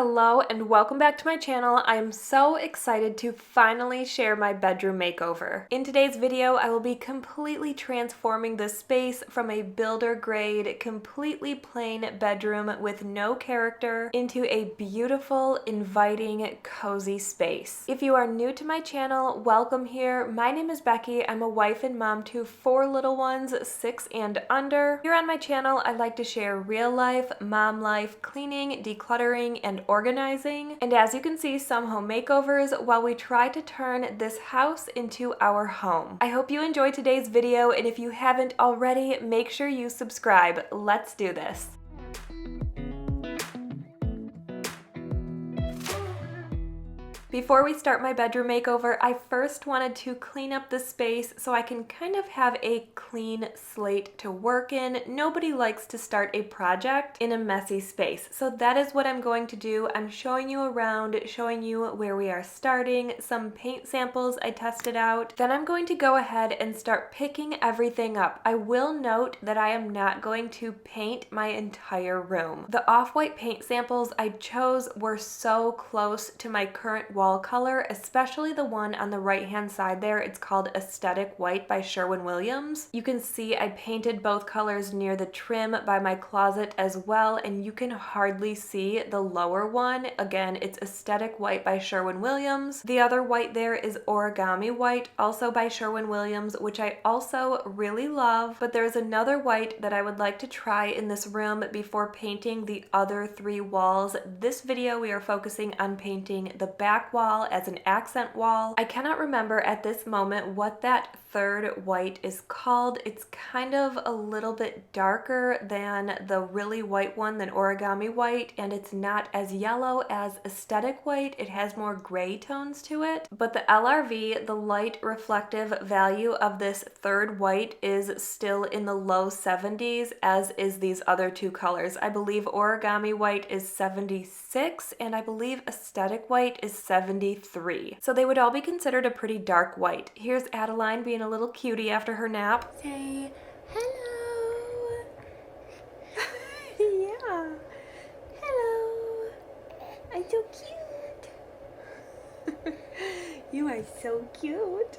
Hello and welcome back to my channel. I am so excited to finally share my bedroom makeover. In today's video, I will be completely transforming this space from a builder grade, completely plain bedroom with no character into a beautiful, inviting, cozy space. If you are new to my channel, welcome here. My name is Becky. I'm a wife and mom to 4 little ones, 6 and under. Here on my channel, I like to share real life, mom life, cleaning, decluttering, and organizing, and as you can see, some home makeovers while we try to turn this house into our home. I hope you enjoyed today's video, and if you haven't already, make sure you subscribe. Let's do this. Before we start my bedroom makeover, I first wanted to clean up the space so I can kind of have a clean slate to work in. Nobody likes to start a project in a messy space, so that is what I'm going to do. I'm showing you around, showing you where we are starting, some paint samples I tested out. Then I'm going to go ahead and start picking everything up. I will note that I am not going to paint my entire room. The off-white paint samples I chose were so close to my current wall color, especially the one on the right hand side there. It's called Aesthetic White by Sherwin-Williams. You can see I painted both colors near the trim by my closet as well, and you can hardly see the lower one. Again, it's Aesthetic White by Sherwin-Williams. The other white there is Origami White, also by Sherwin-Williams, which I also really love, but there's another white that I would like to try in this room before painting the other 3 walls. This video we are focusing on painting the back wall as an accent wall. I cannot remember at this moment what that third white is called. It's kind of a little bit darker than the really white one, than Origami White, and it's not as yellow as Aesthetic White. It has more gray tones to it. But the LRV, the light reflective value of this third white, is still in the low 70s, as is these other 2 colors. I believe Origami White is 76, and I believe Aesthetic White is 73. So they would all be considered a pretty dark white. Here's Adeline being a little cutie after her nap. Say hello. Yeah. Hello. I'm so cute. You are so cute.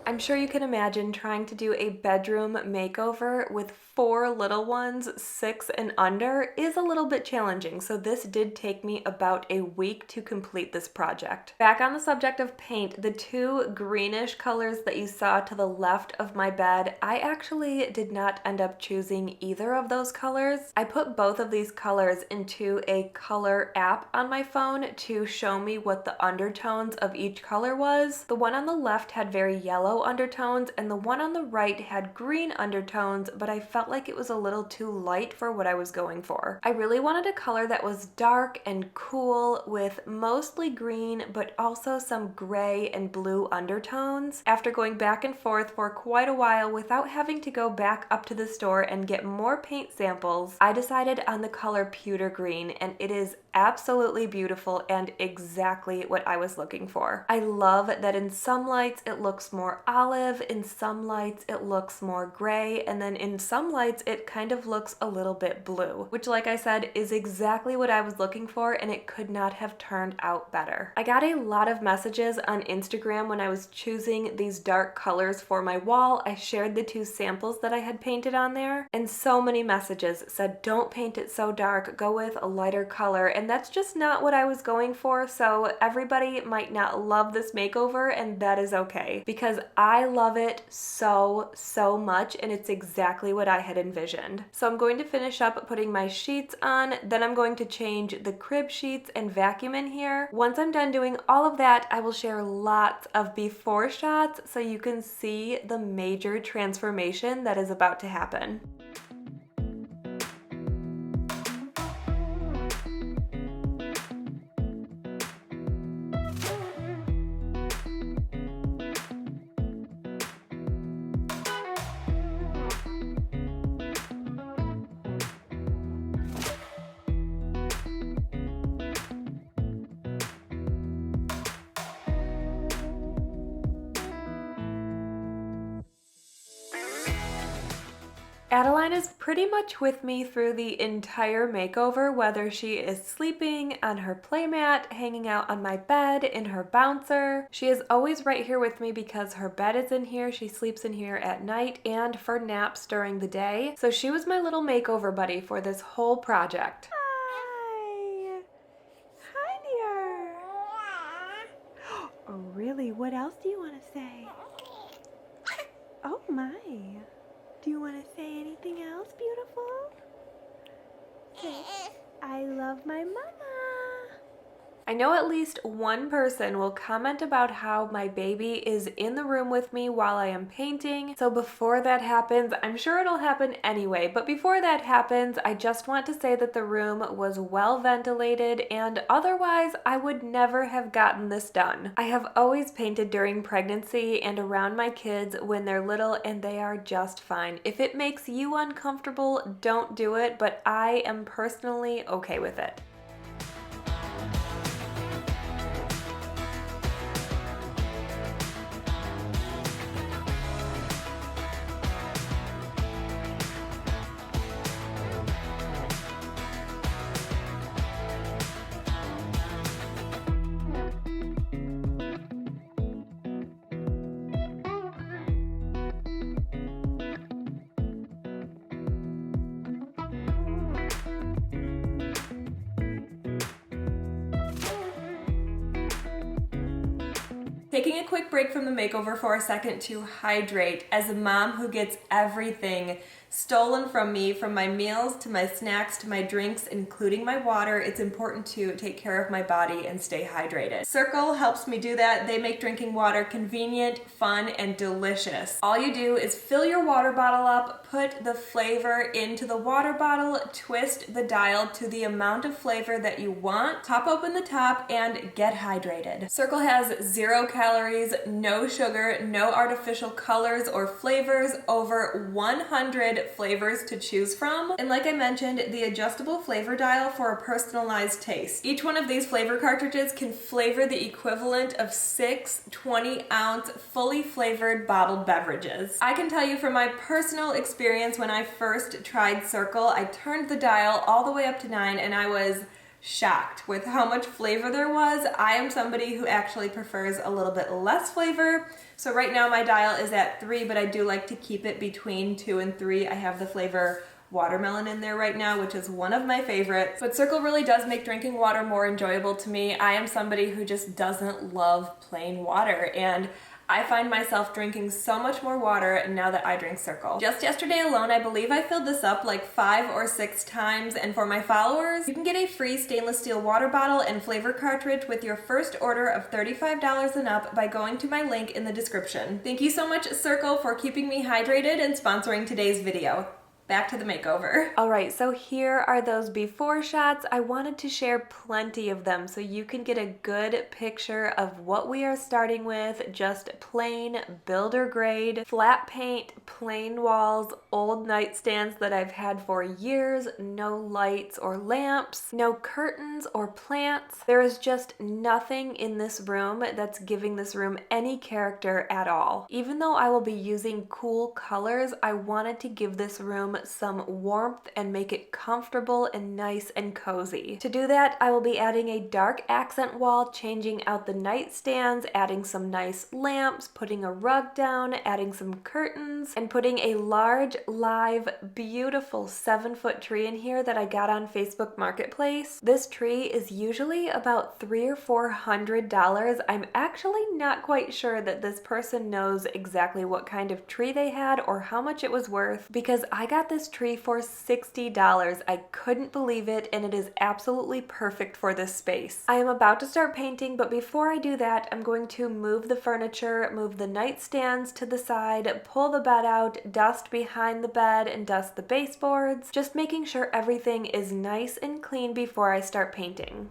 I'm sure you can imagine trying to do a bedroom makeover with 4 little ones, 6 and under, is a little bit challenging, so this did take me about a week to complete this project. Back on the subject of paint, the 2 greenish colors that you saw to the left of my bed, I actually did not end up choosing either of those colors. I put both of these colors into a color app on my phone to show me what the undertones of each color was. The one on the left had very yellow undertones, and the one on the right had green undertones, but I felt like it was a little too light for what I was going for. I really wanted a color that was dark and cool with mostly green, but also some gray and blue undertones. After going back and forth for quite a while without having to go back up to the store and get more paint samples, I decided on the color pewter green, and it is absolutely beautiful and exactly what I was looking for. I love that in some lights it looks more olive, in some lights it looks more gray, and then in some lights it kind of looks a little bit blue, which, like I said, is exactly what I was looking for, and it could not have turned out better. I got a lot of messages on Instagram when I was choosing these dark colors for my wall. I shared the 2 samples that I had painted on there, and so many messages said, don't paint it so dark, go with a lighter color, and that's just not what I was going for. So everybody might not love this makeover, and that is okay, because I love it so much, and it's exactly what I had envisioned. So I'm going to finish up putting my sheets on, then I'm going to change the crib sheets and vacuum in here. Once I'm done doing all of that, I will share lots of before shots so you can see the major transformation that is about to happen. Adeline is pretty much with me through the entire makeover, whether she is sleeping on her playmat, hanging out on my bed, in her bouncer. She is always right here with me because her bed is in here, she sleeps in here at night, and for naps during the day. So she was my little makeover buddy for this whole project. Hi. Hi, dear. Oh, really? What else do you want to say? Oh, my. Do you want to say anything else, beautiful? Say, I love my mama. I know at least one person will comment about how my baby is in the room with me while I am painting. So before that happens, I'm sure it'll happen anyway, but before that happens, I just want to say that the room was well ventilated, and otherwise I would never have gotten this done. I have always painted during pregnancy and around my kids when they're little, and they are just fine. If it makes you uncomfortable, don't do it, but I am personally okay with it. Taking a quick break from the makeover for a second to hydrate. As a mom who gets everything stolen from me, from my meals to my snacks to my drinks, including my water, it's important to take care of my body and stay hydrated. Circle helps me do that. They make drinking water convenient, fun, and delicious. All you do is fill your water bottle up, put the flavor into the water bottle, twist the dial to the amount of flavor that you want, pop open the top, and get hydrated. Circle has 0 calories, no sugar, no artificial colors or flavors, over 100 flavors to choose from, and like I mentioned, the adjustable flavor dial for a personalized taste. Each one of these flavor cartridges can flavor the equivalent of 6 20-ounce fully flavored bottled beverages. I can tell you from my personal experience, when I first tried Circle, I turned the dial all the way up to 9 and I was shocked with how much flavor there was. I am somebody who actually prefers a little bit less flavor. So right now my dial is at 3, but I do like to keep it between 2 and 3. I have the flavor watermelon in there right now, which is one of my favorites. But Circle really does make drinking water more enjoyable to me. I am somebody who just doesn't love plain water, and I find myself drinking so much more water now that I drink Circle. Just yesterday alone, I believe I filled this up like 5 or 6 times, and for my followers, you can get a free stainless steel water bottle and flavor cartridge with your first order of $35 and up by going to my link in the description. Thank you so much, Circle, for keeping me hydrated and sponsoring today's video. Back to the makeover. All right, so here are those before shots. I wanted to share plenty of them so you can get a good picture of what we are starting with. Just plain builder grade, flat paint, plain walls, old nightstands that I've had for years, no lights or lamps, no curtains or plants. There is just nothing in this room that's giving this room any character at all. Even though I will be using cool colors, I wanted to give this room some warmth and make it comfortable and nice and cozy. To do that, I will be adding a dark accent wall, changing out the nightstands, adding some nice lamps, putting a rug down, adding some curtains, and putting a large, live, beautiful 7-foot tree in here that I got on Facebook Marketplace. This tree is usually about $300 or $400. I'm actually not quite sure that this person knows exactly what kind of tree they had or how much it was worth, because I got this tree for $60. I couldn't believe it, and it is absolutely perfect for this space. I am about to start painting, but before I do that, I'm going to move the furniture, move the nightstands to the side, pull the bed out, dust behind the bed, and dust the baseboards, just making sure everything is nice and clean before I start painting.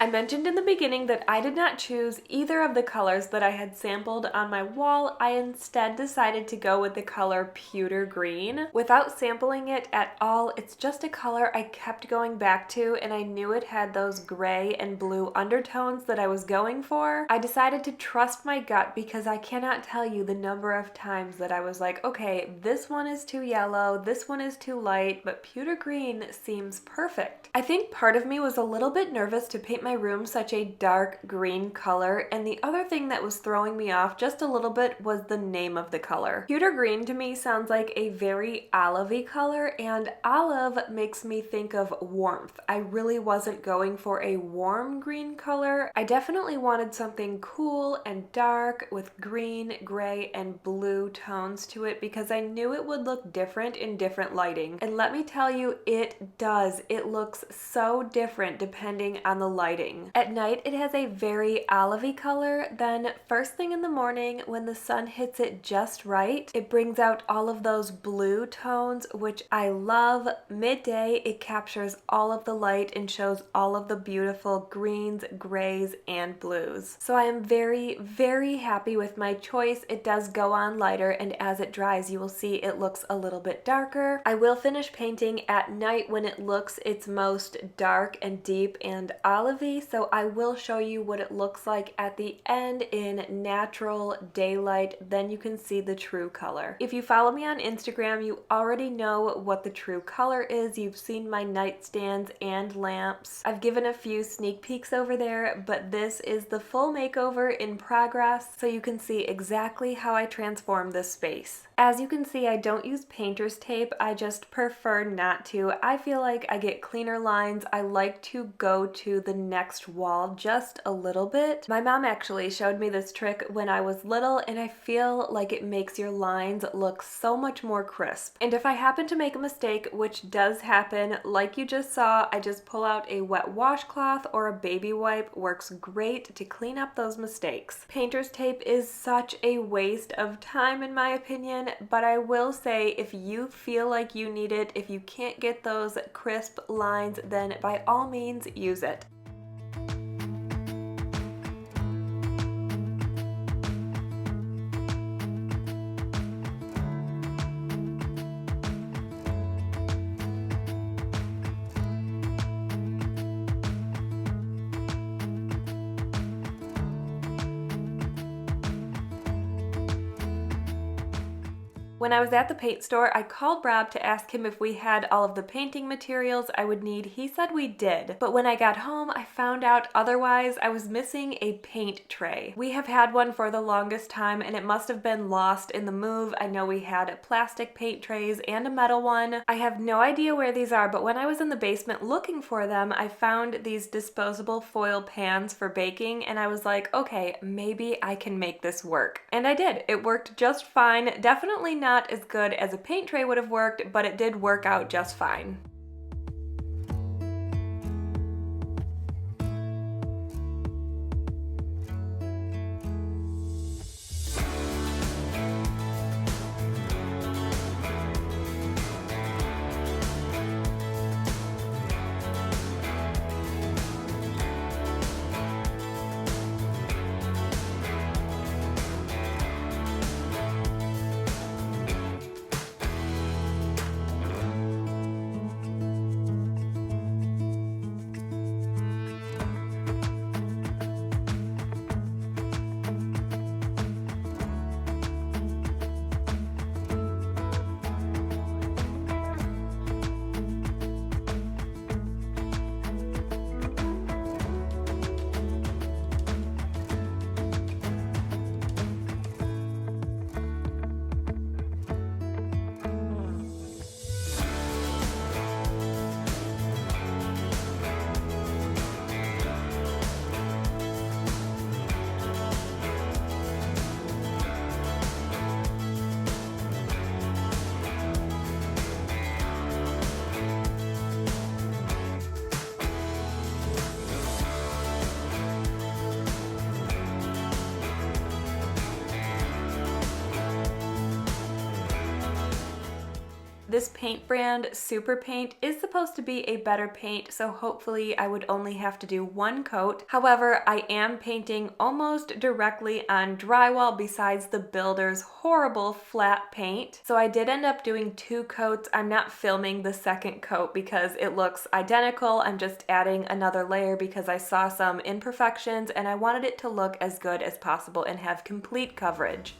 I mentioned in the beginning that I did not choose either of the colors that I had sampled on my wall. I instead decided to go with the color pewter green. Without sampling it at all, it's just a color I kept going back to, and I knew it had those gray and blue undertones that I was going for. I decided to trust my gut because I cannot tell you the number of times that I was like, okay, this one is too yellow, this one is too light, but pewter green seems perfect. I think part of me was a little bit nervous to paint my room such a dark green color, and the other thing that was throwing me off just a little bit was the name of the color. Pewter green to me sounds like a very olive-y color, and olive makes me think of warmth. I really wasn't going for a warm green color. I definitely wanted something cool and dark with green, gray, and blue tones to it because I knew it would look different in different lighting. And let me tell you, it does. It looks so different depending on the lighting. At night, it has a very olivey color. Then first thing in the morning, when the sun hits it just right, it brings out all of those blue tones, which I love. Midday, it captures all of the light and shows all of the beautiful greens, grays, and blues. So I am very, very happy with my choice. It does go on lighter, and as it dries, you will see it looks a little bit darker. I will finish painting at night when it looks its most dark and deep and olivey, so I will show you what it looks like at the end in natural daylight. Then you can see the true color. If you follow me on Instagram, you already know what the true color is. You've seen my nightstands and lamps. I've given a few sneak peeks over there, but this is the full makeover in progress, so you can see exactly how I transform this space. As you can see, I don't use painter's tape. I just prefer not to. I feel like I get cleaner lines. I like to go to the next wall just a little bit. My mom actually showed me this trick when I was little, and I feel like it makes your lines look so much more crisp. And if I happen to make a mistake, which does happen, like you just saw, I just pull out a wet washcloth or a baby wipe. Works great to clean up those mistakes. Painter's tape is such a waste of time in my opinion, but I will say if you feel like you need it, if you can't get those crisp lines, then by all means use it. When I was at the paint store, I called Rob to ask him if we had all of the painting materials I would need. He said we did, but when I got home, I found out otherwise. I was missing a paint tray. We have had one for the longest time, and it must have been lost in the move. I know we had plastic paint trays and a metal one. I have no idea where these are, but when I was in the basement looking for them, I found these disposable foil pans for baking, and I was like, okay, maybe I can make this work. And I did. It worked just fine. Definitely not as good as a paint tray would have worked, but it did work out just fine. This paint brand, Super Paint, is supposed to be a better paint, so hopefully I would only have to do one coat. However, I am painting almost directly on drywall besides the builder's horrible flat paint. So I did end up doing 2 coats. I'm not filming the second coat because it looks identical. I'm just adding another layer because I saw some imperfections and I wanted it to look as good as possible and have complete coverage.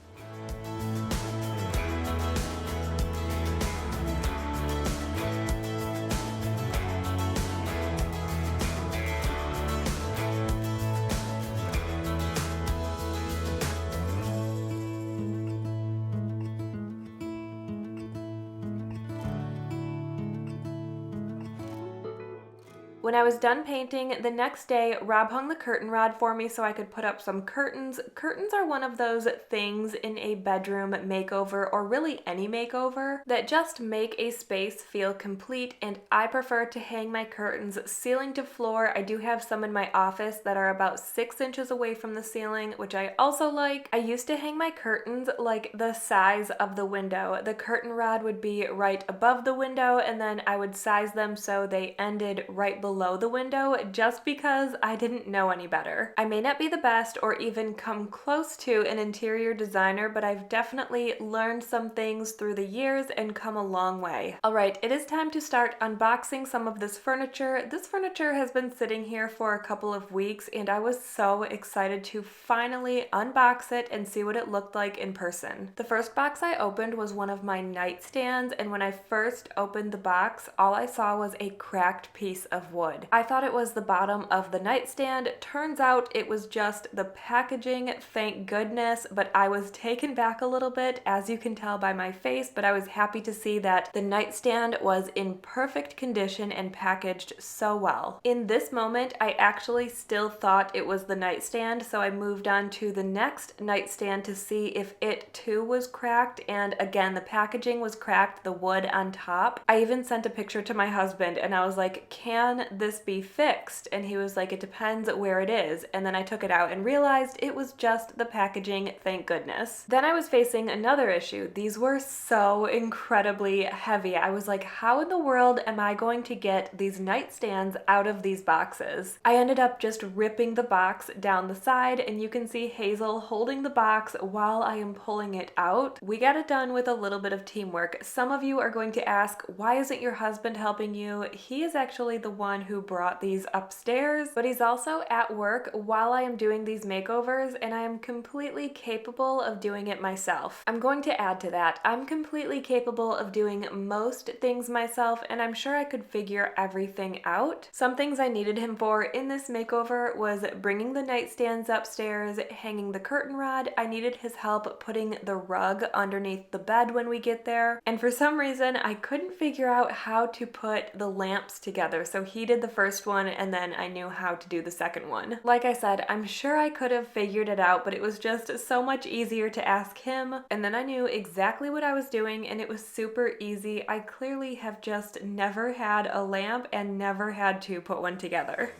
When I was done painting, the next day, Rob hung the curtain rod for me so I could put up some curtains. Curtains are one of those things in a bedroom makeover, or really any makeover, that just make a space feel complete, and I prefer to hang my curtains ceiling to floor. I do have some in my office that are about 6 inches away from the ceiling, which I also like. I used to hang my curtains like the size of the window. The curtain rod would be right above the window, and then I would size them so they ended right below the window just because I didn't know any better. I may not be the best or even come close to an interior designer, but I've definitely learned some things through the years and come a long way. Alright, it is time to start unboxing some of this furniture. This furniture has been sitting here for a couple of weeks and I was so excited to finally unbox it and see what it looked like in person. The first box I opened was one of my nightstands, and when I first opened the box, all I saw was a cracked piece of wood. I thought it was the bottom of the nightstand. Turns out it was just the packaging, thank goodness, but I was taken back a little bit, as you can tell by my face, but I was happy to see that the nightstand was in perfect condition and packaged so well. In this moment, I actually still thought it was the nightstand, so I moved on to the next nightstand to see if it too was cracked, and again, the packaging was cracked, the wood on top. I even sent a picture to my husband and I was like, can this be fixed? And he was like, it depends where it is. And then I took it out and realized it was just the packaging, thank goodness. Then I was facing another issue. These were so incredibly heavy. I was like, how in the world am I going to get these nightstands out of these boxes? I ended up just ripping the box down the side, and you can see Hazel holding the box while I am pulling it out. We got it done with a little bit of teamwork. Some of you are going to ask, why isn't your husband helping you? He is actually the one who brought these upstairs, but he's also at work while I am doing these makeovers, and I am completely capable of doing it myself. I'm going to add to that. I'm completely capable of doing most things myself, and I'm sure I could figure everything out. Some things I needed him for in this makeover was bringing the nightstands upstairs, hanging the curtain rod. I needed his help putting the rug underneath the bed when we get there, and for some reason I couldn't figure out how to put the lamps together, so he did the first one and then I knew how to do the second one. Like I said, I'm sure I could have figured it out, but it was just so much easier to ask him, and then I knew exactly what I was doing and it was super easy. I clearly have just never had a lamp and never had to put one together.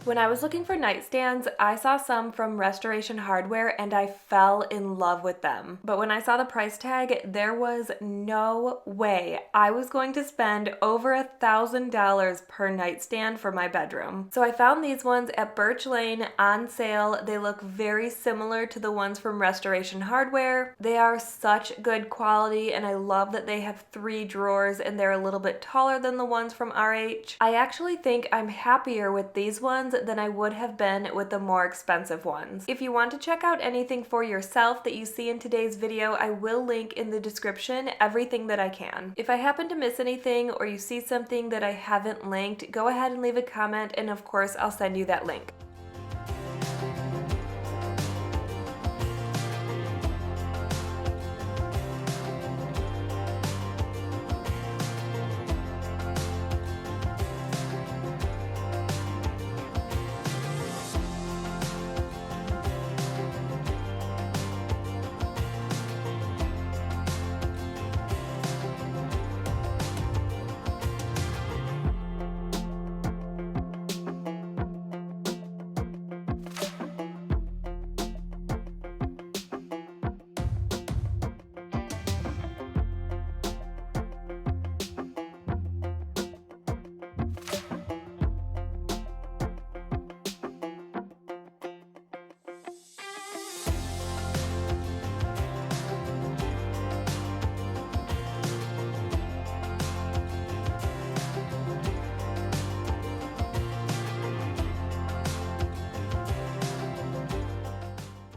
When I was looking for nightstands, I saw some from Restoration Hardware and I fell in love with them. But when I saw the price tag, there was no way I was going to spend over $1,000 per nightstand for my bedroom. So I found these ones at Birch Lane on sale. They look very similar to the ones from Restoration Hardware. They are such good quality and I love that they have 3 drawers and they're a little bit taller than the ones from RH. I actually think I'm happier with these ones than I would have been with the more expensive ones. If you want to check out anything for yourself that you see in today's video, I will link in the description everything that I can. If I happen to miss anything or you see something that I haven't linked, go ahead and leave a comment and of course I'll send you that link.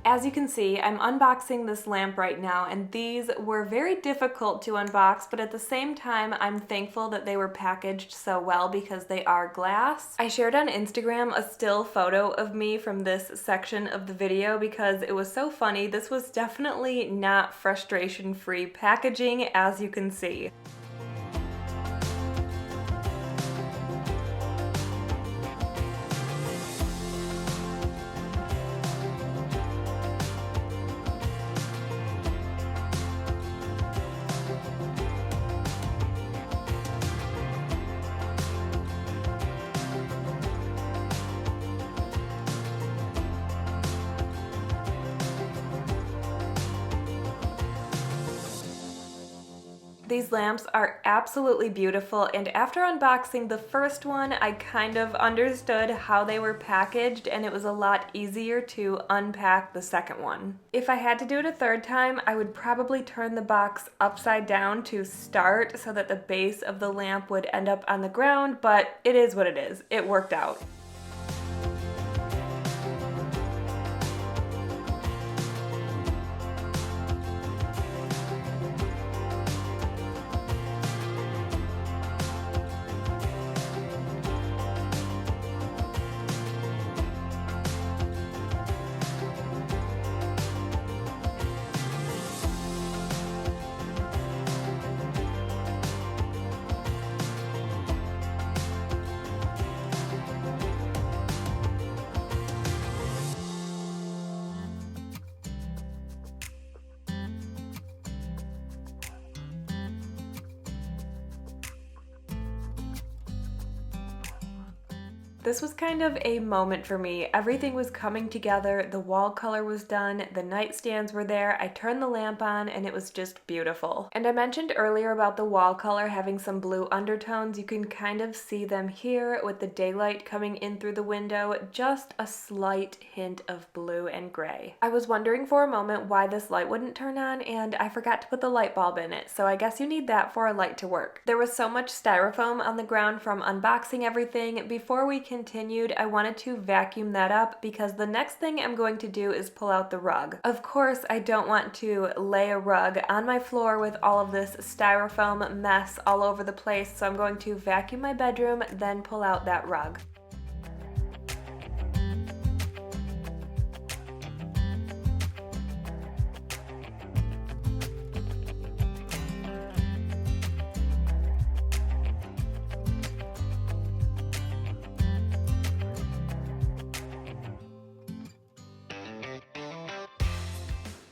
As you can see, I'm unboxing this lamp right now, and these were very difficult to unbox, but at the same time, I'm thankful that they were packaged so well because they are glass. I shared on Instagram a still photo of me from this section of the video because it was so funny. This was definitely not frustration-free packaging, as you can see. These lamps are absolutely beautiful, and after unboxing the first one, I kind of understood how they were packaged and it was a lot easier to unpack the second one. If I had to do it a third time, I would probably turn the box upside down to start so that the base of the lamp would end up on the ground, but it is what it is. It worked out. This was kind of a moment for me. Everything was coming together, the wall color was done, the nightstands were there, I turned the lamp on, and it was just beautiful. And I mentioned earlier about the wall color having some blue undertones. You can kind of see them here with the daylight coming in through the window, just a slight hint of blue and gray. I was wondering for a moment why this light wouldn't turn on, and I forgot to put the light bulb in it, so I guess you need that for a light to work. There was so much styrofoam on the ground from unboxing everything. Before we continued, I wanted to vacuum that up because the next thing I'm going to do is pull out the rug. Of course, I don't want to lay a rug on my floor with all of this styrofoam mess all over the place, so I'm going to vacuum my bedroom, then pull out that rug.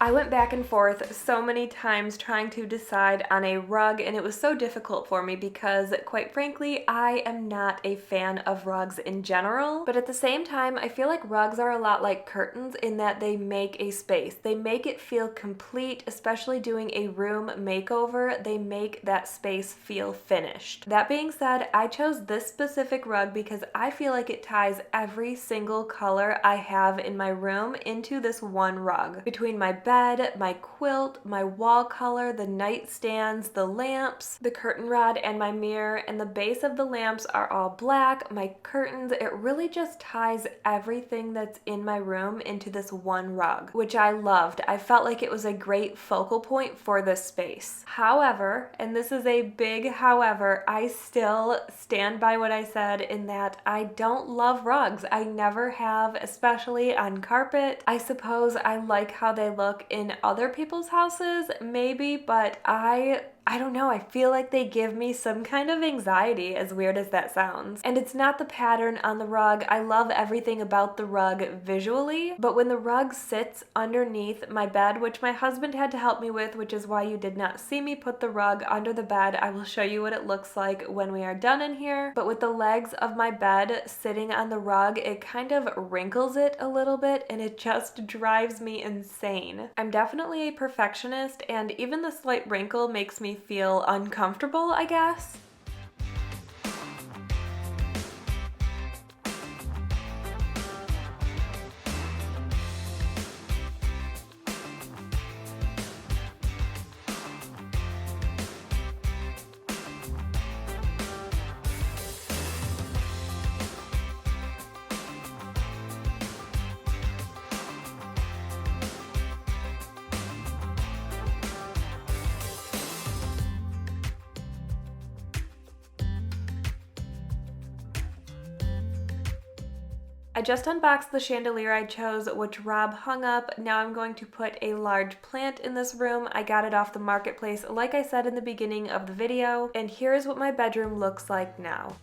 I went back and forth so many times trying to decide on a rug, and it was so difficult for me because, quite frankly, I am not a fan of rugs in general. But at the same time, I feel like rugs are a lot like curtains in that they make a space. They make it feel complete, especially doing a room makeover. They make that space feel finished. That being said, I chose this specific rug because I feel like it ties every single color I have in my room into this one rug. Between my bed, my quilt, my wall color, the nightstands, the lamps, the curtain rod, and my mirror, and the base of the lamps are all black, my curtains, it really just ties everything that's in my room into this one rug, which I loved. I felt like it was a great focal point for this space. However, and this is a big however, I still stand by what I said in that I don't love rugs. I never have, especially on carpet. I suppose I like how they look in other people's houses, maybe, but I don't know, I feel like they give me some kind of anxiety, as weird as that sounds. And it's not the pattern on the rug. I love everything about the rug visually, but when the rug sits underneath my bed, which my husband had to help me with, which is why you did not see me put the rug under the bed. I will show you what it looks like when we are done in here. But with the legs of my bed sitting on the rug, it kind of wrinkles it a little bit, and it just drives me insane. I'm definitely a perfectionist, and even the slight wrinkle makes me feel uncomfortable, I guess. I just unboxed the chandelier I chose, which Rob hung up. Now I'm going to put a large plant in this room. I got it off the marketplace, like I said in the beginning of the video, and here is what my bedroom looks like now.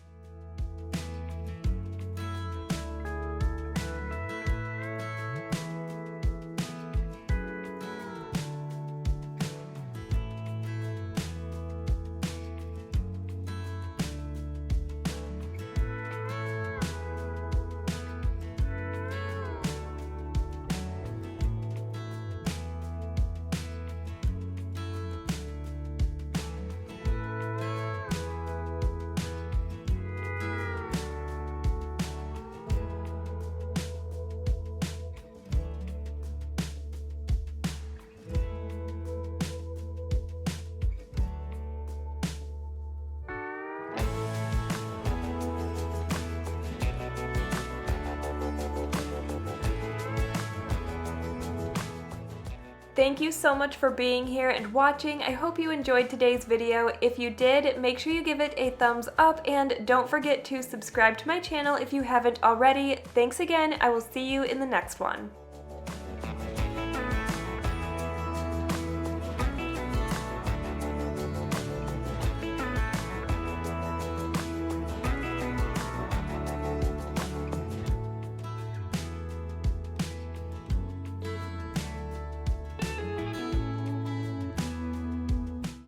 Thank you so much for being here and watching. I hope you enjoyed today's video. If you did, make sure you give it a thumbs up and don't forget to subscribe to my channel if you haven't already. Thanks again. I will see you in the next one.